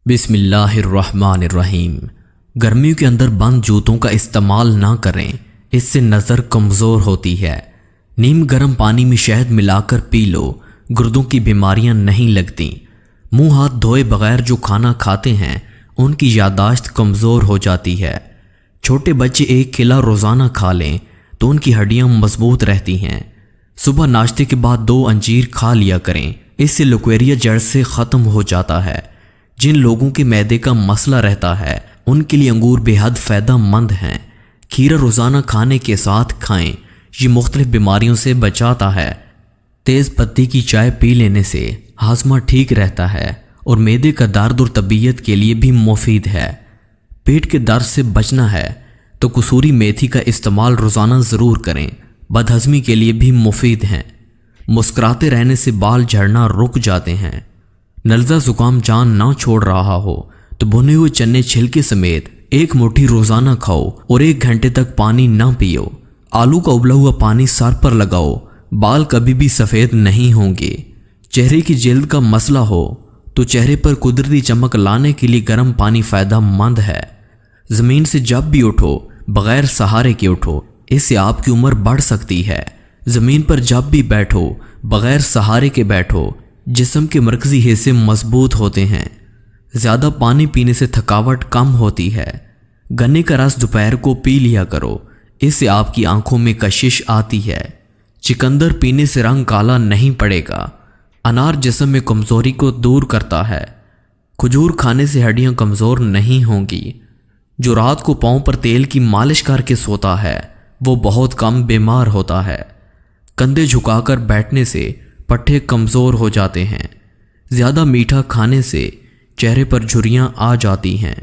بسم اللہ الرحمن الرحیم۔ گرمیوں کے اندر بند جوتوں کا استعمال نہ کریں، اس سے نظر کمزور ہوتی ہے۔ نیم گرم پانی میں شہد ملا کر پی لو، گردوں کی بیماریاں نہیں لگتی۔ منہ ہاتھ دھوئے بغیر جو کھانا کھاتے ہیں ان کی یادداشت کمزور ہو جاتی ہے۔ چھوٹے بچے ایک کیلا روزانہ کھا لیں تو ان کی ہڈیاں مضبوط رہتی ہیں۔ صبح ناشتے کے بعد 2 انجیر کھا لیا کریں، اس سے لیکوریا جڑ سے ختم ہو جاتا ہے۔ جن لوگوں کے معدے کا مسئلہ رہتا ہے ان کے لیے انگور بے حد فائدہ مند ہیں۔ کھیرا روزانہ کھانے کے ساتھ کھائیں، یہ مختلف بیماریوں سے بچاتا ہے۔ تیز پتی کی چائے پی لینے سے ہاضمہ ٹھیک رہتا ہے اور معدے کا درد اور طبیعت کے لیے بھی مفید ہے۔ پیٹ کے درد سے بچنا ہے تو کسوری میتھی کا استعمال روزانہ ضرور کریں، بدہضمی کے لیے بھی مفید ہیں۔ مسکراتے رہنے سے بال جھڑنا رک جاتے ہیں۔ نلزہ زکام جان نہ چھوڑ رہا ہو تو بھنے ہوئے چنے چھلکے سمیت 1 مٹھی روزانہ کھاؤ اور 1 گھنٹے تک پانی نہ پیو۔ آلو کا ابلا ہوا پانی سر پر لگاؤ، بال کبھی بھی سفید نہیں ہوں گے۔ چہرے کی جلد کا مسئلہ ہو تو چہرے پر قدرتی چمک لانے کے لیے گرم پانی فائدہ مند ہے۔ زمین سے جب بھی اٹھو بغیر سہارے کے اٹھو، اس سے آپ کی عمر بڑھ سکتی ہے۔ زمین پر جب بھی بیٹھو بغیر سہارے کے بیٹھو، جسم کے مرکزی حصے مضبوط ہوتے ہیں۔ زیادہ پانی پینے سے تھکاوٹ کم ہوتی ہے۔ گنے کا رس دوپہر کو پی لیا کرو، اس سے آپ کی آنکھوں میں کشش آتی ہے۔ چقندر پینے سے رنگ کالا نہیں پڑے گا۔ انار جسم میں کمزوری کو دور کرتا ہے۔ کھجور کھانے سے ہڈیاں کمزور نہیں ہوں گی۔ جو رات کو پاؤں پر تیل کی مالش کر کے سوتا ہے وہ بہت کم بیمار ہوتا ہے۔ کندھے جھکا کر بیٹھنے سے پٹھے کمزور ہو جاتے ہیں۔ زیادہ میٹھا کھانے سے چہرے پر جھریاں آ جاتی ہیں۔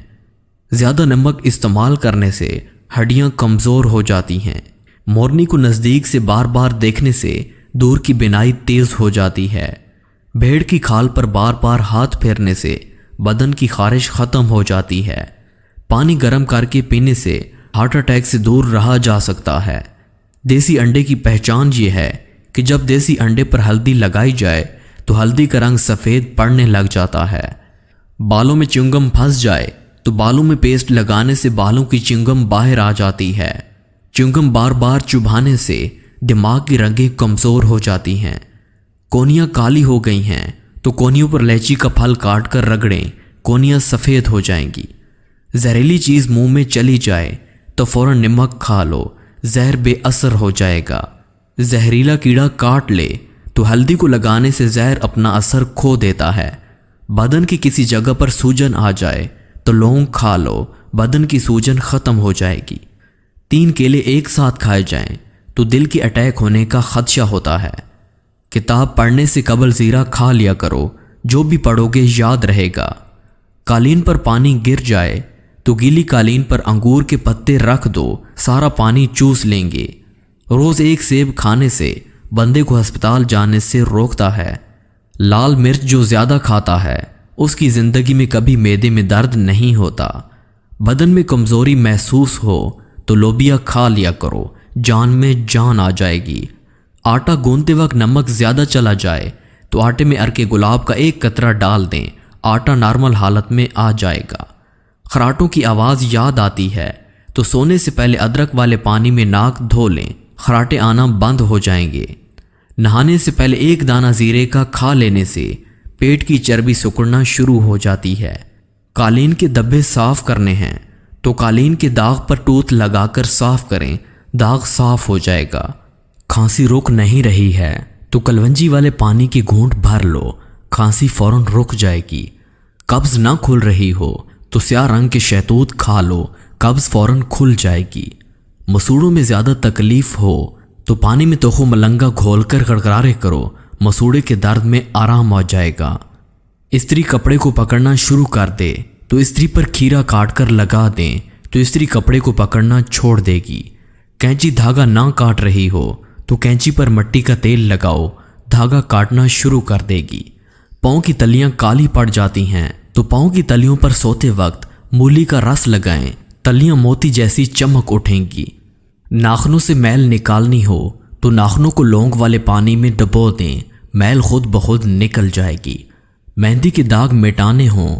زیادہ نمک استعمال کرنے سے ہڈیاں کمزور ہو جاتی ہیں۔ مورنی کو نزدیک سے بار بار دیکھنے سے دور کی بینائی تیز ہو جاتی ہے۔ بھیڑ کی کھال پر بار بار ہاتھ پھیرنے سے بدن کی خارش ختم ہو جاتی ہے۔ پانی گرم کر کے پینے سے ہارٹ اٹیک سے دور رہا جا سکتا ہے۔ دیسی انڈے کی پہچان یہ ہے کہ جب دیسی انڈے پر ہلدی لگائی جائے تو ہلدی کا رنگ سفید پڑنے لگ جاتا ہے۔ بالوں میں چنگم پھنس جائے تو بالوں میں پیسٹ لگانے سے بالوں کی چنگم باہر آ جاتی ہے۔ چنگم بار بار چبھانے سے دماغ کی رگیں کمزور ہو جاتی ہیں۔ کونیاں کالی ہو گئی ہیں تو کونیوں پر الائچی کا پھل کاٹ کر رگڑیں، کونیاں سفید ہو جائیں گی۔ زہریلی چیز منہ میں چلی جائے تو فوراً نمک کھا لو، زہر بے اثر ہو جائے گا۔ زہریلا کیڑا کاٹ لے تو ہلدی کو لگانے سے زہر اپنا اثر کھو دیتا ہے۔ بدن کی کسی جگہ پر سوجن آ جائے تو لونگ کھا لو، بدن کی سوجن ختم ہو جائے گی۔ 3 کیلے ایک ساتھ کھائے جائیں تو دل کی اٹیک ہونے کا خدشہ ہوتا ہے۔ کتاب پڑھنے سے قبل زیرہ کھا لیا کرو، جو بھی پڑھو گے یاد رہے گا۔ قالین پر پانی گر جائے تو گیلی قالین پر انگور کے پتے رکھ دو، سارا پانی چوس لیں گے۔ روز 1 سیب کھانے سے بندے کو ہسپتال جانے سے روکتا ہے۔ لال مرچ جو زیادہ کھاتا ہے اس کی زندگی میں کبھی معدے میں درد نہیں ہوتا۔ بدن میں کمزوری محسوس ہو تو لوبیا کھا لیا کرو، جان میں جان آ جائے گی۔ آٹا گوندتے وقت نمک زیادہ چلا جائے تو آٹے میں عرق گلاب کا 1 قطرہ ڈال دیں، آٹا نارمل حالت میں آ جائے گا۔ خراٹوں کی آواز یاد آتی ہے تو سونے سے پہلے ادرک والے پانی میں ناک دھو لیں، خراٹے آنا بند ہو جائیں گے۔ نہانے سے پہلے 1 دانہ زیرے کا کھا لینے سے پیٹ کی چربی سکڑنا شروع ہو جاتی ہے۔ قالین کے دبے صاف کرنے ہیں تو قالین کے داغ پر ٹوتھ لگا کر صاف کریں، داغ صاف ہو جائے گا۔ کھانسی رک نہیں رہی ہے تو کلونجی والے پانی کی گھونٹ بھر لو، کھانسی فوراً رک جائے گی۔ قبض نہ کھل رہی ہو تو سیاہ رنگ کے شہتوت کھا لو، قبض فوراً کھل جائے گی۔ مسوڑوں میں زیادہ تکلیف ہو تو پانی میں توخو ملنگا گھول کر گڑگڑارے کرو، مسوڑے کے درد میں آرام آ جائے گا۔ استری کپڑے کو پکڑنا شروع کر دے تو استری پر کھیرا کاٹ کر لگا دیں تو استری کپڑے کو پکڑنا چھوڑ دے گی۔ کینچی دھاگا نہ کاٹ رہی ہو تو کینچی پر مٹی کا تیل لگاؤ، دھاگا کاٹنا شروع کر دے گی۔ پاؤں کی تلیاں کالی پڑ جاتی ہیں تو پاؤں کی تلیوں پر سوتے وقت مولی کا رس لگائیں، تلیاں موتی جیسی چمک اٹھیں گی۔ ناخنوں سے میل نکالنی ہو تو ناخنوں کو لونگ والے پانی میں ڈبو دیں، میل خود بخود نکل جائے گی۔ مہندی کے داغ مٹانے ہوں